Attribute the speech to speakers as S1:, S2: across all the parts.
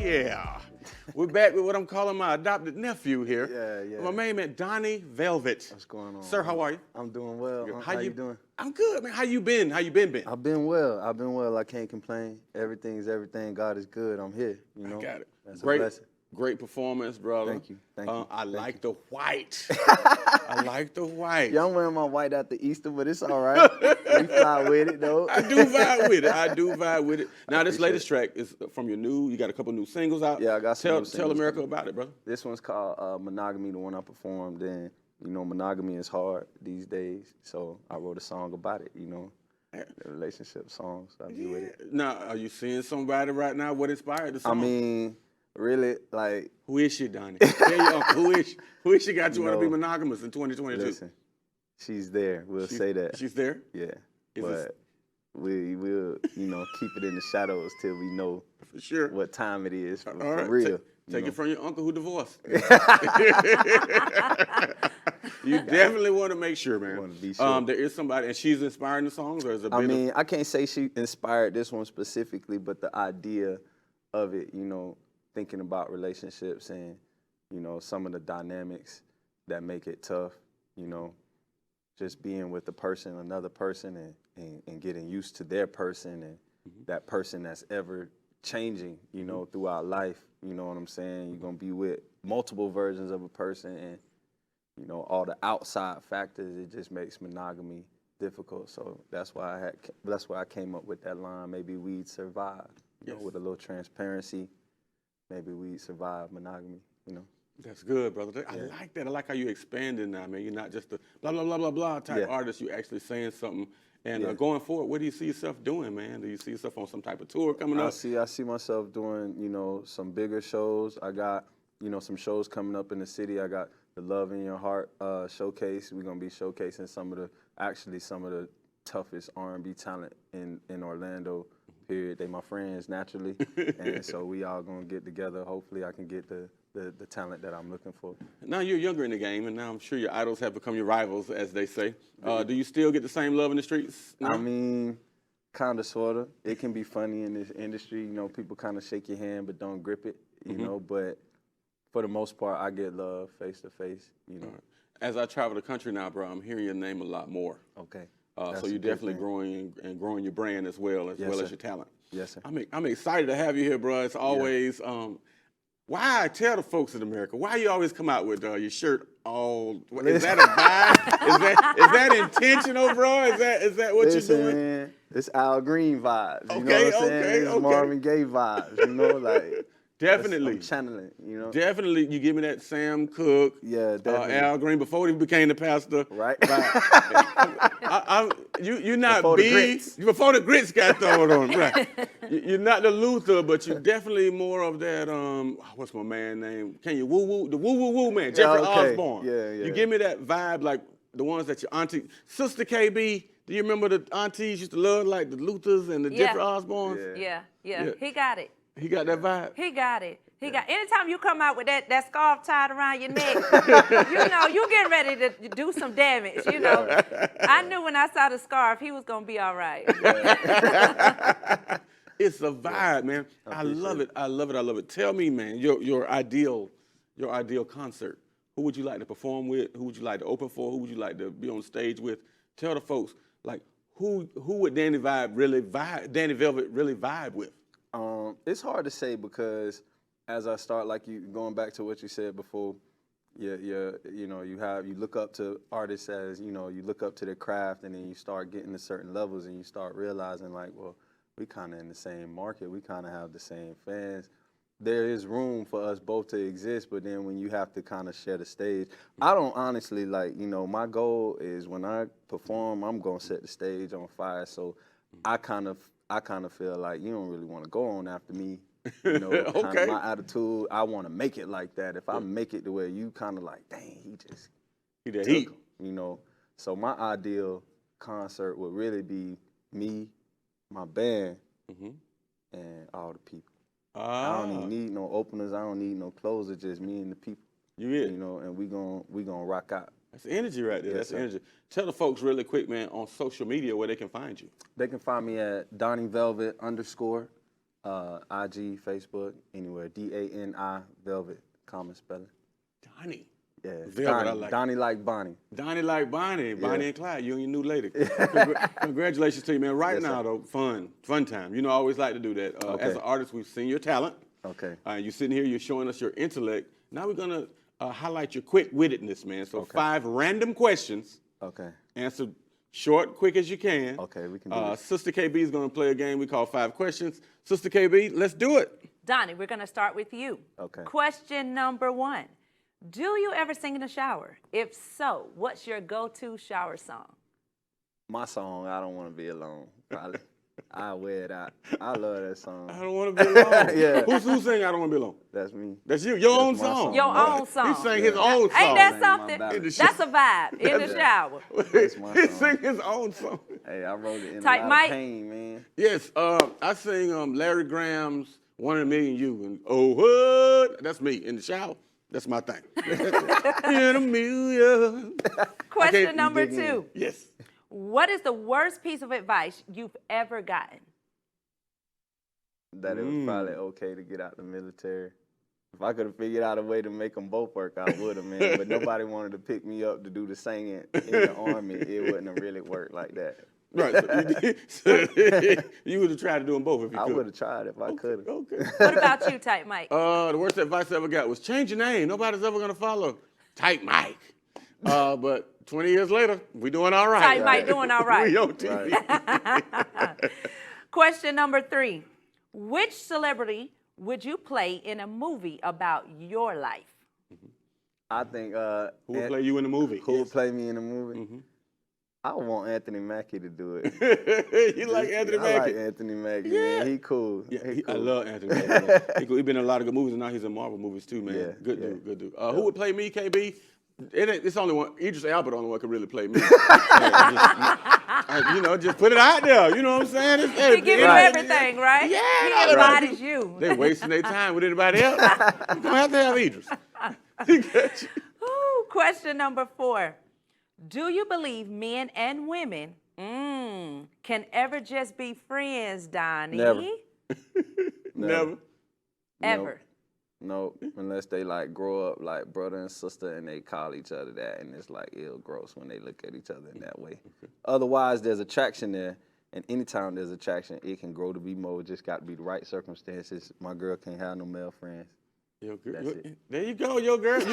S1: Yeah. We're back with what I'm calling my adopted nephew here.
S2: Yeah.
S1: My main man, Dàni Velvet.
S2: What's going on?
S1: Sir, how are you?
S2: I'm doing well. How you doing?
S1: I'm good, man. How you been? How you been?
S2: I've been well. I can't complain. Everything's everything. God is good. I'm here. You know.
S1: I got it.
S2: That's
S1: Great,
S2: a blessing.
S1: great performance, brother.
S2: Thank you. Thank you.
S1: I like the white. I like the white.
S2: Yeah, I'm wearing my white after Easter, but it's all right. We fly with it, though.
S1: I do vibe with it. Now, this latest track is from your new. You got a couple new singles out.
S2: Yeah, I got some new
S1: Tell
S2: singles
S1: America
S2: coming.
S1: about it, brother.
S2: This one's called Monogamy, the one I performed. And you know, monogamy is hard these days, so I wrote a song about it. You know. The relationship songs I do with it.
S1: Now, are you seeing somebody right now? What inspired the song?
S2: I mean, really, like.
S1: Who is she, Dàni? Tell your uncle, who is she? Who is she got you want to be monogamous in 2022?
S2: Listen, she's there. We'll say that.
S1: She's there?
S2: Yeah. But we will, you know, keep it in the shadows till we know
S1: for sure what
S2: time it is for
S1: right.
S2: real.
S1: Take it from your uncle who divorced. You definitely want to make sure, man.
S2: Want to be sure.
S1: There is somebody, and she's inspiring the songs, or is it?
S2: I mean, I can't say she inspired this one specifically, but the idea of it, you know, thinking about relationships and, you know, some of the dynamics that make it tough, you know, just being with another person and getting used to their person and that person that's ever changing, you know, throughout life. You know what I'm saying? You're going to be with multiple versions of a person and, you know, all the outside factors, it just makes monogamy difficult. So that's why I came up with that line, maybe we'd survive, you know, with a little transparency. Maybe we'd survive monogamy, you know.
S1: That's good, brother. I like that. I like how you expanding now, man. You're not just a blah, blah, blah, blah, blah type artist. You're actually saying something. And going forward, what do you see yourself doing, man? Do you see yourself on some type of tour coming up?
S2: I see myself doing, you know, some bigger shows. I got, you know, some shows coming up in the city. I got the Love in Your Heart showcase. We're going to be showcasing some of the toughest R&B talent in Orlando, period. They my friends, naturally. And so we all going to get together. Hopefully I can get the talent that I'm looking for.
S1: Now you're younger in the game, and now I'm sure your idols have become your rivals, as they say. Do you still get the same love in the streets now?
S2: I mean, kind of, sort of. It can be funny in this industry. You know, people kind of shake your hand but don't grip it, you know. But for the most part, I get love face to face, you know.
S1: Right. As I travel the country now, bro, I'm hearing your name a lot more.
S2: Okay.
S1: So you're definitely growing your brand as well as your talent.
S2: Yes, sir.
S1: I'm excited to have you here, bro. It's always why tell the folks in America why you always come out with your shirt all? Is that a vibe? is that intentional, bro? Is that what you're doing?
S2: Man, it's Al Green vibes. You know what I'm saying? It's Marvin Gaye vibes. You know, like.
S1: Definitely.
S2: I'm channeling, you know.
S1: Definitely, you give me that Sam Cooke,
S2: definitely.
S1: Al Green before he became the pastor.
S2: Right.
S1: You're not
S2: before
S1: big
S2: the grits.
S1: Before the grits got thrown on. Right. You're not the Luther, but you're definitely more of that. What's my man name? Can you woo woo? The woo woo woo man, Jeffrey Osborne.
S2: Yeah.
S1: You give me that vibe like the ones that your auntie, Sister KB. Do you remember the aunties used to love like the Luthers and the Jeffrey Osbornes?
S3: Yeah. He got it.
S1: He got that vibe?
S3: He got it. Anytime you come out with that scarf tied around your neck, you know, you getting ready to do some damage, you know. I knew when I saw the scarf, he was going to be all right.
S1: It's a vibe, man. I love it. Tell me, man, your ideal concert. Who would you like to perform with? Who would you like to open for? Who would you like to be on stage with? Tell the folks, like, who would Dàni Velvet really vibe with?
S2: It's hard to say because as I start, like you going back to what you said before, you look up to artists as, you know, you look up to their craft and then you start getting to certain levels and you start realizing like, well, we kind of in the same market, we kind of have the same fans. There is room for us both to exist, but then when you have to kind of share the stage, I don't honestly like, you know, my goal is when I perform, I'm gonna set the stage on fire. So I kind of feel like you don't really want to go on after me. You know, kind of my attitude, I want to make it like that. If I make it to where you kind of like, dang, he took him, you know. So my ideal concert would really be me, my band, and all the people. I don't even need no openers. I don't need no closers. Just me and the people. You know, and we gonna rock out.
S1: That's energy right there. That's energy. Tell the folks really quick, man, on social media where they can find you.
S2: They can find me at Dàni Velvet _ IG, Facebook, anywhere. Dani Velvet, common spelling.
S1: Dàni.
S2: Yeah,
S1: Velvet, I
S2: Dàni.
S1: like
S2: Dàni like Bonnie.
S1: Dàni like Bonnie. Bonnie and Clyde, you and your new lady. Congratulations to you, man. Right
S2: Yes,
S1: now,
S2: sir.
S1: though, fun time. You know, I always like to do that. As an artist, we've seen your talent.
S2: Okay.
S1: You're sitting here, you're showing us your intellect. Now we're going to highlight your quick-wittedness, man. So 5 random questions.
S2: Okay.
S1: Answer short, quick as you can.
S2: Okay, we can do this.
S1: Sister KB is going to play a game we call 5 questions. Sister KB, let's do it.
S3: Dàni, we're going to start with you.
S2: Okay.
S3: Question number 1. Do you ever sing in the shower? If so, what's your go-to shower song?
S2: My song, I Don't Want to Be Alone, probably. I wear it out. I love that song.
S1: I don't want to be alone.
S2: Yeah.
S1: Who's saying I don't want to be alone?
S2: That's me.
S1: That's you. Your own
S2: my
S1: song.
S2: song.
S3: Your own song.
S1: He sang his own song.
S3: Ain't that
S2: Ain't my
S3: something?
S2: ballad.
S3: That's a vibe in the shower.
S2: That's my
S1: He
S2: song.
S1: sang his own song.
S2: Hey, I wrote it in
S3: Tight
S2: a lot
S3: mic.
S2: of pain, man.
S1: Yes, I sing Larry Graham's "1 in a Million You" and "Oh What." That's me in the shower. That's my thing. In a million.
S3: Question number
S2: dig in.
S3: 2.
S1: Yes.
S3: What is the worst piece of advice you've ever gotten?
S2: That it was probably okay to get out the military. If I could have figured out a way to make them both work, I would have, man. But nobody wanted to pick me up to do the singing in the Army. It wouldn't have really worked like that.
S1: Right. You would have tried to do them both if you
S2: I
S1: could.
S2: would have tried if I could have.
S1: Okay.
S3: What about you, Tight Mike?
S1: The worst advice I ever got was change your name. Nobody's ever gonna follow Tight Mike. But 20 years later, we doing all right.
S3: Tight Mike doing all right.
S1: We on TV.
S3: Question number 3. Which celebrity would you play in a movie about your life?
S2: I think
S1: Who would play you in the movie?
S2: Who would play me in the movie? I would want Anthony Mackie to do it.
S1: You like Anthony
S2: I
S1: Mackie?
S2: like Anthony Mackie,
S1: Yeah.
S2: man. He cool.
S1: Yeah,
S2: He
S1: I
S2: cool.
S1: love Anthony Mackie. Man. He been in a lot of good movies, and now he's in Marvel movies too, man.
S2: Yeah,
S1: Good
S2: yeah.
S1: dude, good dude. Who would play me, KB? It's only one. Idris Elba, the only one could really play me. Just put it out there. You know what I'm saying?
S3: He give you everything, right?
S1: Yeah,
S3: He
S1: all right.
S3: embodies you.
S1: They're wasting their time with anybody else. You're gonna have to have Idris. He got you.
S3: Ooh, question number 4. Do you believe men and women can ever just be friends, Dàni?
S2: Never.
S1: Never.
S3: Ever.
S2: Nope, unless they like grow up like brother and sister and they call each other that, and it's like ill gross when they look at each other in that way. Otherwise, there's attraction there, and anytime there's attraction, it can grow to be more. It just got to be the right circumstances. My girl can't have no male friends.
S1: Your girl,
S2: That's it.
S1: there you go, your girl.
S3: Gee.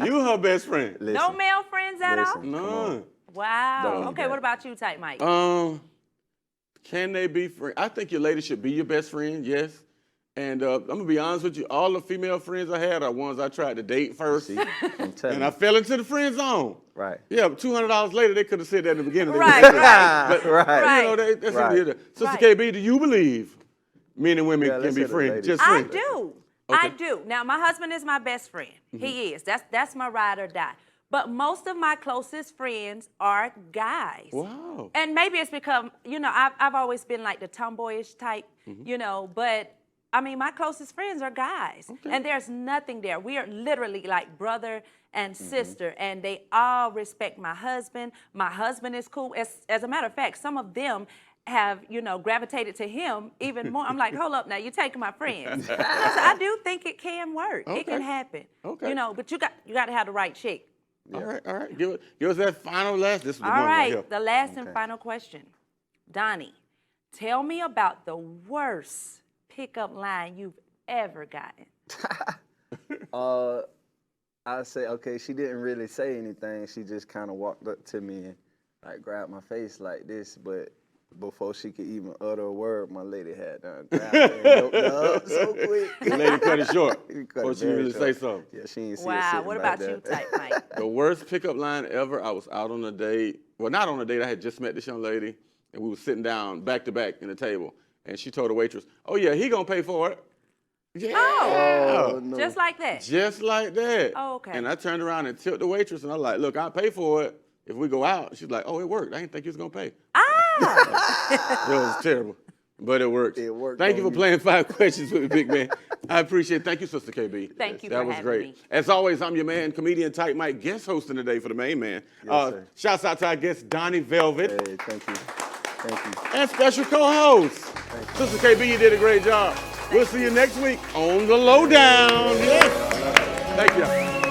S1: You her best friend.
S2: Listen,
S3: No male friends at all?
S2: listen, come on.
S1: None.
S3: Wow.
S2: Don't need
S3: Okay,
S2: that.
S3: what about you, Tight Mike?
S1: Can they be friends? I think your lady should be your best friend, yes. And I'm gonna be honest with you, all the female friends I had are ones I tried to date first,
S2: See, I'm telling
S1: and I
S2: you.
S1: fell into the friend zone.
S2: Right.
S1: Yeah, but $200 later, they could have said that in the beginning. They
S3: Right,
S1: would've said
S3: right.
S1: that. But,
S2: Right.
S1: You know, that's
S2: Right.
S1: something. Sister
S3: Right.
S1: KB, do you believe men and women
S2: Yeah,
S1: can
S2: let's
S1: be
S2: hear the
S1: friends?
S2: ladies.
S1: Just
S3: I
S1: friends.
S3: do.
S1: Okay.
S3: I do. Now, my husband is my best friend. He is. That's my ride or die. But most of my closest friends are guys.
S1: Wow.
S3: And maybe it's because, I've always been like the tomboyish type, but I mean, my closest friends are guys. And there's nothing there. We are literally like brother and sister, and they all respect my husband. My husband is cool. As a matter of fact, some of them have, gravitated to him even more. I'm like, hold up now, you're taking my friends. So I do think it can work. It can happen.
S1: Okay.
S3: But you got to have the right chick.
S1: All right. Give us that final last. This is the
S3: All
S1: one right here.
S3: right, the last and final question. Dàni, tell me about the worst pickup line you've ever gotten.
S2: I say, okay, she didn't really say anything. She just kind of walked up to me and like grabbed my face like this, but before she could even utter a word, my lady had done grabbed her and yoked her up so quick.
S1: The lady cut it short
S2: She cut
S1: before
S2: it
S1: she
S2: very
S1: really say
S2: short.
S1: something.
S2: Yeah, she ain't see it
S3: Wow,
S2: sitting
S3: what
S2: like
S3: about you,
S2: that.
S3: Tight Mike?
S1: The worst pickup line ever, I was out on a date. Well, not on a date. I had just met this young lady, and we were sitting down back to back in the table. And she told the waitress, "Oh, yeah, he going to pay for it." Yeah.
S2: Oh, no.
S3: Just like that.
S1: Just like that.
S3: Oh, okay.
S1: And I turned around and tipped the waitress, and I was like, "Look, I'll pay for it if we go out." She's like, "Oh, it worked. I didn't think you was going to pay."
S3: Ah!
S1: It was terrible, but it worked.
S2: It worked
S1: Thank you
S2: on
S1: for
S2: you.
S1: playing 5 questions with me, big man. I appreciate it. Thank you, Sister KB.
S3: Thank you
S1: That
S3: for
S1: was
S3: having
S1: great.
S3: me.
S1: As always, I'm your man, comedian Tight Mike, guest hosting today for the main man.
S2: Yes, sir.
S1: Shouts out to our guest, Dàni Velvet,
S2: Hey, thank you. Thank you.
S1: and special co-host, Sister KB, you did a great job. We'll see you next week on the Lowdown. Yes. Thank you.